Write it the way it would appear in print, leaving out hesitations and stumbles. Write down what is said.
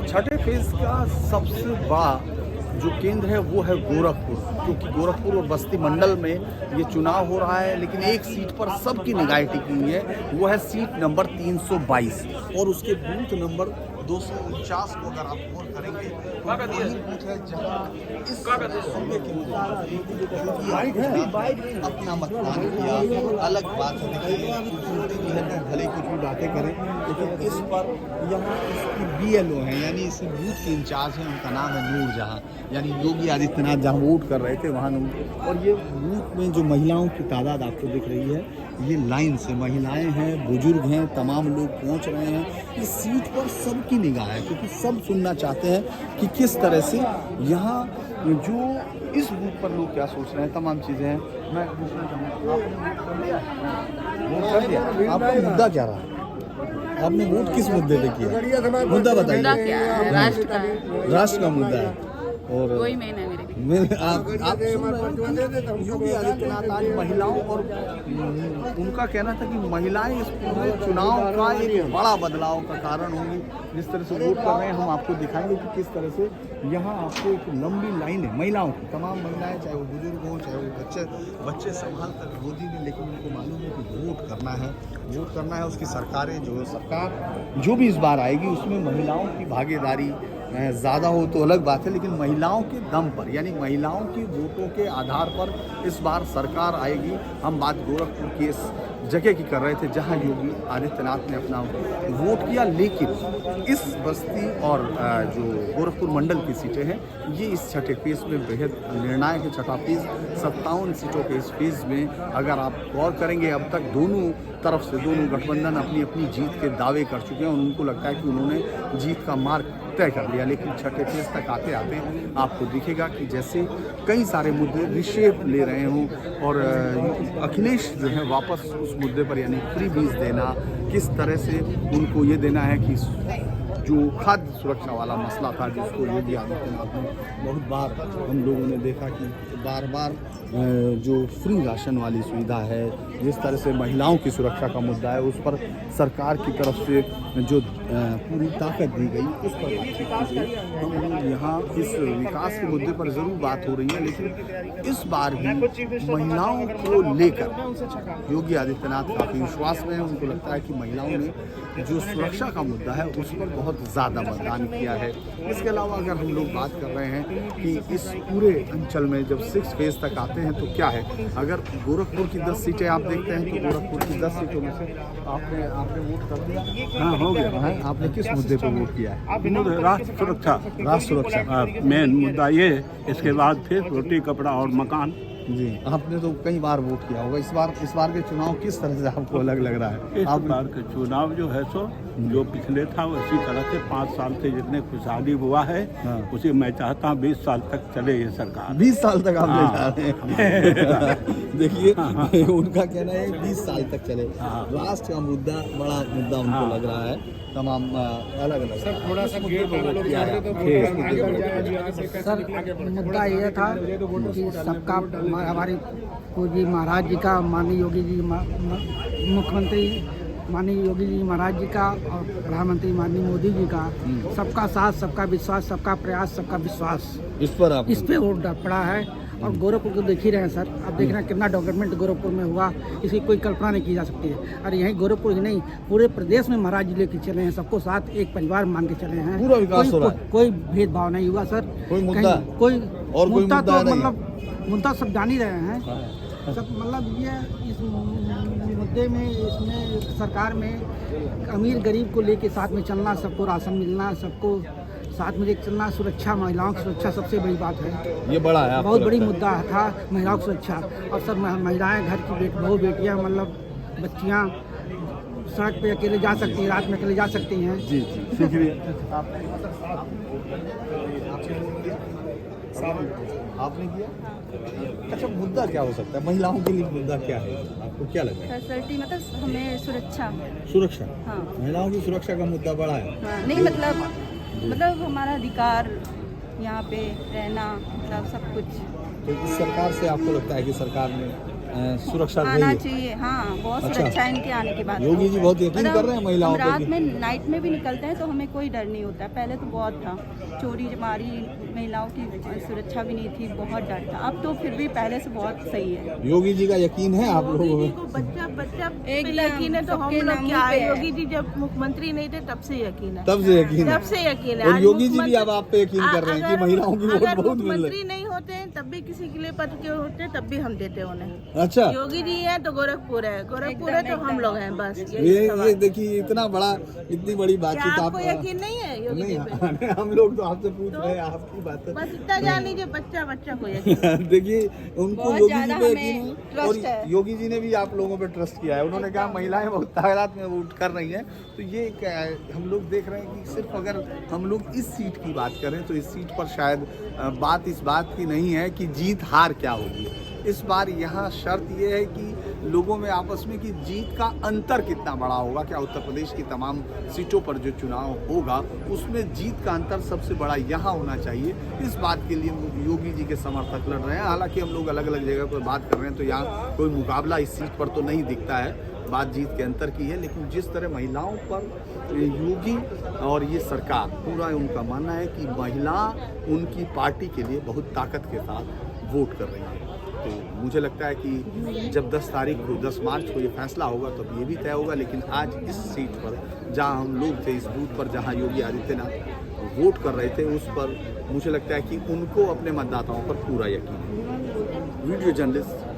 छठे फेज का सबसे बड़ा जो केंद्र है वो है गोरखपुर, क्योंकि गोरखपुर और बस्ती मंडल में ये चुनाव हो रहा है। लेकिन एक सीट पर सबकी निगाहें टिकी हुई है, वो है सीट नंबर 322 और उसके बूथ नंबर 249 को अगर आप वोट करेंगे तो वही बूथ है जहाँ इस सूबे की अपना मतदान किया। अलग बात है, देखिए खूबसूरती भी है तो भले कुछ भी बातें करें, लेकिन इस पर यहाँ इसकी BLO हैं, यानी इस बूथ के इंचार्ज हैं, उनका नाम है नूर जहाँ, यानी योगी आदित्यनाथ जहाँ वोट कर रहे थे वहाँ। और ये बूथ में जो महिलाओं की तादाद आपको दिख रही है, ये लाइन से महिलाएं हैं, बुजुर्ग हैं, तमाम लोग पहुंच रहे हैं। इस सीट पर सबकी निगाह है, क्योंकि सब सुनना चाहते हैं कि किस तरह से यहाँ जो इस बूथ पर लोग क्या सोच रहे हैं, तमाम चीज़ें हैं। मैं पूछना चाहूँगा, वोट कर दिया? आपका मुद्दा क्या रहा? आपने वोट किस मुद्दे पे किया? मुद्दा बताइए। राष्ट्र का मुद्दा है। और कोई में नहीं आप योगी आदित्यनाथ आज महिलाओं और उनका कहना था कि महिलाएं इस पूरे चुनाव का एक बड़ा बदलाव का कारण होंगी। जिस तरह से वोट कर रहे हैं, हम आपको दिखाएंगे कि किस तरह से यहाँ आपको एक लंबी लाइन है महिलाओं की, तमाम महिलाएं, चाहे वो बुजुर्ग हों, चाहे वो बच्चे संभाल कर गोदी में, लेकिन उनको मालूम है कि वोट करना है। उसकी सरकारें सरकार जो भी इस बार आएगी उसमें महिलाओं की भागीदारी ज़्यादा हो तो अलग बात है, लेकिन महिलाओं के दम पर, यानी महिलाओं की वोटों के आधार पर इस बार सरकार आएगी। हम बात गोरखपुर की इस जगह की कर रहे थे जहां योगी आदित्यनाथ ने अपना वोट किया, लेकिन इस बस्ती और जो गोरखपुर मंडल की सीटें हैं, ये इस छठे फेज में बेहद निर्णायक है। छठा फेज 57 सीटों के इस फेज में अगर आप गौर करेंगे, अब तक दोनों तरफ से दोनों गठबंधन अपनी अपनी जीत के दावे कर चुके हैं और उनको लगता है कि उन्होंने जीत का मार्ग तय कर लिया। लेकिन छठे फेज तक आते आते आपको दिखेगा कि जैसे कई सारे मुद्दे रिशेप ले रहे हों और अखिलेश जो है वापस उस मुद्दे पर, यानी फ्री बीज देना, किस तरह से उनको ये देना है कि जो खाद्य सुरक्षा वाला मसला था, जिसको योगी आदित्यनाथ ने बहुत बार हम लोगों ने देखा कि बार बार जो फ्री राशन वाली सुविधा है, जिस तरह से महिलाओं की सुरक्षा का मुद्दा है, उस पर सरकार की तरफ से जो पूरी ताकत दी गई, उस पर हम यहाँ इस विकास के मुद्दे पर ज़रूर बात हो रही है। लेकिन इस बार भी महिलाओं को लेकर योगी आदित्यनाथ काफ़ी विश्वास में है। उनको लगता है कि महिलाओं ने जो सुरक्षा का मुद्दा है उस पर बहुत ज़्यादा मतदान किया है। इसके अलावा अगर हम लोग बात कर रहे हैं कि इस पूरे अंचल में जब 6 फेज तक आते हैं तो क्या है, अगर गोरखपुर की 10 सीटें आप देखते हैं तो गोरखपुर की 10 सीटों में से आपने वोट कर दिया? हाँ, हो गया है। आपने किस मुद्दे पर वोट किया है? राष्ट्र सुरक्षा मेन मुद्दा ये, इसके बाद फिर रोटी कपड़ा और मकान। जी, आपने तो कई बार वोट किया होगा। इस बार के चुनाव किस तरह से आपको अलग लग रहा है? इस बार के चुनाव जो है सो जो पिछले था उसी तरह से 5 साल से जितने खुशहाली हुआ है, उसे मैं चाहता हूँ 20 साल तक चले ये सरकार। 20 साल तक आप ले जा रहे हैं। देखिए, उनका कहना है 20 साल तक चले। राष्ट्र का मुद्दा बड़ा मुद्दा उनको लग रहा है। तमाम अलग अलग सर थोड़ा सा गेट सर मुद्दा ये था कि सबका हमारे पूज्य महाराज जी का, माननीय योगी जी मुख्यमंत्री माननीय योगी जी महाराज जी का और प्रधानमंत्री माननीय मोदी जी का सबका साथ, सबका विश्वास, सबका प्रयास, सबका विश्वास, इस पे वोट पड़ा है। और गोरखपुर को देख ही रहे हैं सर, आप देख रहे हैं कितना डेवलपमेंट गोरखपुर में हुआ, इसकी कोई कल्पना नहीं की जा सकती है। और यहीं गोरखपुर ही नहीं, पूरे प्रदेश में महाराज जी लेके चले हैं, सबको साथ एक परिवार मान के चले हैं। पूरा विकास हो रहा है, कोई भेदभाव नहीं हुआ सर। कोई मुद्दा तो मतलब मुद्दा सब जान ही रहे हैं सब। मतलब ये इस मुद्दे में, इसमें सरकार में अमीर गरीब को लेके साथ में चलना, सबको राशन मिलना, सबको साथ में लेकर चलना, सुरक्षा, महिलाओं की सुरक्षा सबसे बड़ी बात है। ये बड़ा है, बहुत बड़ी मुद्दा था महिलाओं की सुरक्षा। और सब महिलाएं, घर की बहू बेटियां, मतलब बच्चियां सड़क पे अकेले जा सकती हैं, रात में अकेले जा सकती हैं। जी जी, शुक्रिया। आपने किया? अच्छा, मुद्दा क्या हो सकता है महिलाओं के लिए? मुद्दा क्या है आपको, क्या लगता है? फैसिलिटी मतलब हमें सुरक्षा। हाँ, महिलाओं की सुरक्षा का मुद्दा बड़ा है। हाँ, नहीं मतलब हमारा अधिकार यहाँ पे रहना, मतलब सब कुछ। तो इस सरकार से आपको लगता है कि सरकार ने सुरक्षा आना रही है? चाहिए। हाँ, बहुत अच्छा। सुरक्षा है इनके आने के बाद। योगी जी बहुत यकीन कर रहे हैं महिलाओं हम पे रात कि- में नाइट में भी निकलते हैं तो हमें कोई डर नहीं होता है। पहले तो बहुत था, चोरी चमारी, महिलाओं की सुरक्षा भी नहीं थी, बहुत डर था। अब तो फिर भी पहले से बहुत सही है। योगी जी का यकीन है आप लोगों योगी जी में? को बच्चा बच्चा पे एकदम यकीन है तो हम सबके लोग नामों क्या पे है। है। योगी जी जब मुख्यमंत्री नहीं थे तब से यकीन है, तब से यकीन है। तब से यकीन है। और आज योगी जी भी मुख्यमंत्री- अब आप पे यकीन कर रहे हैं कि अगर- महिलाओं की वोट अगर बहुत मिल मुख्यमंत्री रही नहीं होते हैं तब भी किसी के लिए पद के होते तब भी हम देते उन्हें। है। अच्छा, योगी जी है तो गोरखपुर है, गोरखपुर है तो हम लोग हैं, बस ये देखिए इतना बड़ा, इतनी बड़ी क्या बातचीत आपको आप यकीन नहीं है योगी जी पे? नहीं, हम लोग तो आपसे पूछ रहे हैं आपकी बात है। बस इतना जान लीजिए, बच्चा बच्चा को यकीन। देखिए उनको बहुत योगी जी ज्यादा पे हमें यकीन, ट्रस्ट और है। योगी जी ने भी आप लोगों पे ट्रस्ट किया है। उन्होंने कहा महिलाएं बहुत तादाद में वोट कर रही हैं। तो ये हम लोग देख रहे हैं कि सिर्फ अगर हम लोग इस सीट की बात करें तो इस सीट पर शायद बात इस बात की नहीं है कि जीत हार क्या होगी। इस बार यहाँ शर्त ये है कि लोगों में आपस में कि जीत का अंतर कितना बड़ा होगा। क्या उत्तर प्रदेश की तमाम सीटों पर जो चुनाव होगा उसमें जीत का अंतर सबसे बड़ा यहाँ होना चाहिए। इस बात के लिए योगी जी के समर्थक लड़ रहे हैं। हालांकि हम लोग अलग अलग जगह पर बात कर रहे हैं तो यहाँ कोई मुकाबला इस सीट पर तो नहीं दिखता है, बात जीत के अंतर की है। लेकिन जिस तरह महिलाओं पर योगी और ये सरकार पूरा उनका मानना है कि महिला उनकी पार्टी के लिए बहुत ताकत के साथ वोट कर रही है। तो मुझे लगता है कि जब 10 तारीख को 10 मार्च को ये फैसला होगा तब ये भी तय होगा। लेकिन आज इस सीट पर जहां हम लोग थे, इस बूथ पर जहां योगी आदित्यनाथ वोट कर रहे थे, उस पर मुझे लगता है कि उनको अपने मतदाताओं पर पूरा यकीन है। Video journalist